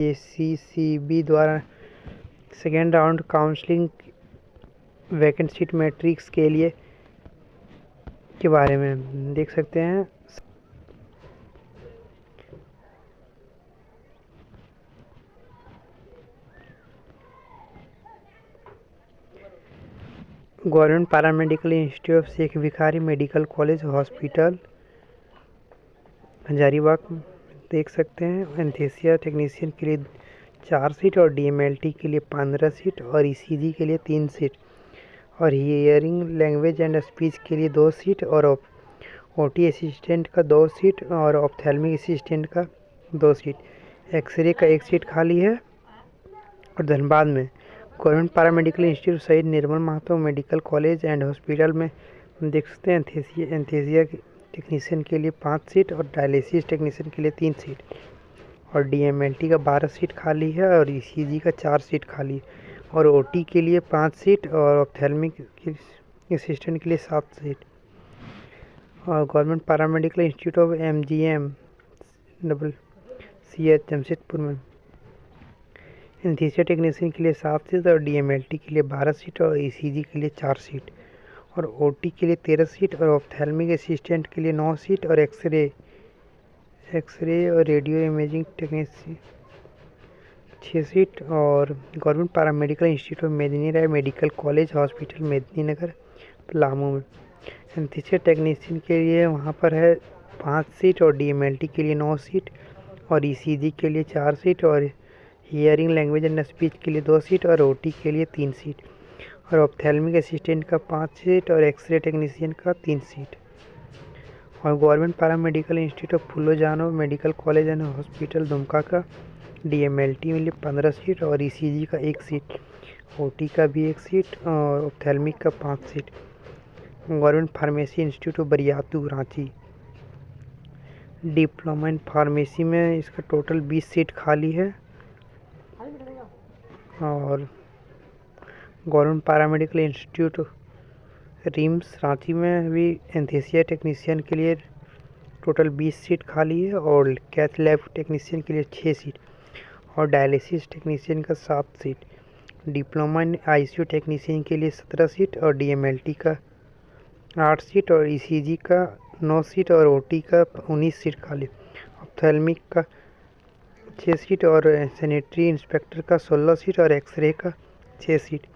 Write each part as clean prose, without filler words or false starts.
ACCB द्वारा second round counselling vacant seat matrix के लिए के बारे में देख सकते हैं। Government paramedical institute of Sheikh Bhikhari medical college hospital Hazaribagh देख सकते हैं। एनेस्थीसिया टेक्नीशियन के लिए 4 सीट और DMLT के लिए 15 सीट और ECG के लिए 3 सीट और हियरिंग लैंग्वेज एंड स्पीच के लिए 2 सीट और OT असिस्टेंट का 2 सीट और ऑप्थेल्मिक असिस्टेंट का 2 सीट। एक्सरे का 1 सीट खाली है। और धनबाद में गवर्नमेंट पैरामेडिकल इंस्टीट्यूट सहित Nirmal Mahato medical college and hospital में देख सकते हैं। एनेस्थीसिया टेक्नीशियन के लिए 5 सीट और डायलिसिस टेक्नीशियन के लिए 3 सीट और DMLT का 12 सीट खाली है और ECG का 4 सीट खाली है और OT के लिए 5 सीट और ऑप्थेल्मिक असिस्टेंट के लिए 7 सीट। और government paramedical institute of MGM CH Jamshedpur में एनेस्थीसिया टेक्नीशियन के लिए 7 सीट और DMLT के लिए 12 सीट और ECG के लिए 4 सीट और OT के लिए 13 सीट और ऑप्थेल्मिक असिस्टेंट के लिए 9 सीट और एक्सरे और रेडियो इमेजिंग टेक्नीशियन 6 सीट। और government paramedical institute of Medini Rai medical college hospital Medininagar Palamu में एनेस्थीसिया टेक्नीशियन के लिए वहाँ पर है 5 सीट और DMLT के लिए 9 सीट और ECG के लिए 4 सीट और हियरिंग लैंग्वेज एंड स्पीच के लिए 2 सीट और OT के लिए 3 सीट और ऑप्थेल्मिक असिस्टेंट का 5 सीट और एक्सरे टेक्नीशियन का 3 सीट। और गवर्नमेंट पैरामेडिकल इंस्टीट्यूट ऑफ फूलों medical college and hospital Dumka का DMLT में लिए 15 सीट और ECG का 1 सीट, OT का भी 1 सीट और ऑप्थेल्मिक का 5 seat. Government pharmacy institute of Bariatu Ranchi diploma in pharmacy में इसका टोटल 20 सीट खाली है। और government paramedical institute RIMS Ranchi में भी एनेस्थीसिया टेक्नीशियन के लिए टोटल 20 सीट खाली है और कैथ लैब टेक्नीशियन के लिए 6 सीट और डायलिसिस टेक्नीशियन का 7 seat. Diploma in ICU technician के लिए 17 सीट और DMLT का 8 सीट और ECG का 9 सीट और OT का 19 सीट खाली। ऑप्थेल्मिक का 6 सीट और सैनिटरी इंस्पेक्टर का 16 सीट और एक्सरे का 6 सीट।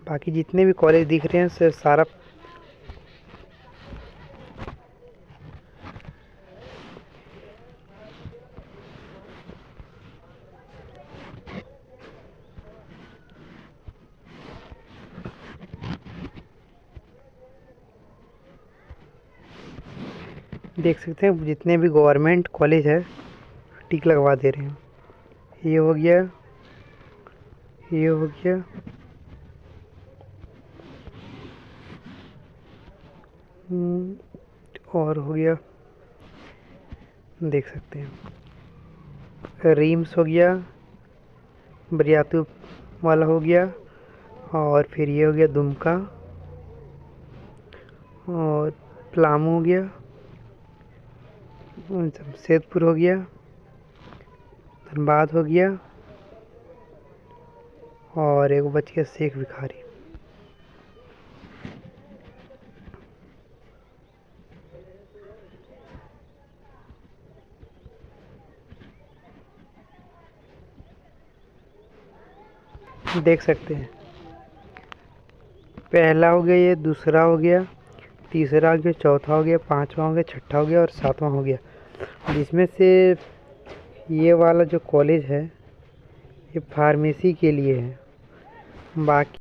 बाकी जितने भी कॉलेज दिख रहे हैं सारा देख सकते हैं। जितने भी गवर्नमेंट कॉलेज है टिक लगवा दे रहे हैं। ये हो गया, ये हो गया और हो गया, देख सकते हैं। रिम्स हो गया, बरियातू वाला हो गया और फिर ये हो गया दुमका और पलामू हो गया, जमशेदपुर हो गया, धनबाद हो गया और एक बच गया शेख भिखारी। देख सकते हैं पहला हो गया, ये दूसरा हो गया, तीसरा हो गया, चौथा हो गया, पांचवा हो गया, छठा हो गया और सातवां हो गया। जिसमें से ये वाला जो कॉलेज है ये फार्मेसी के लिए है। बाकी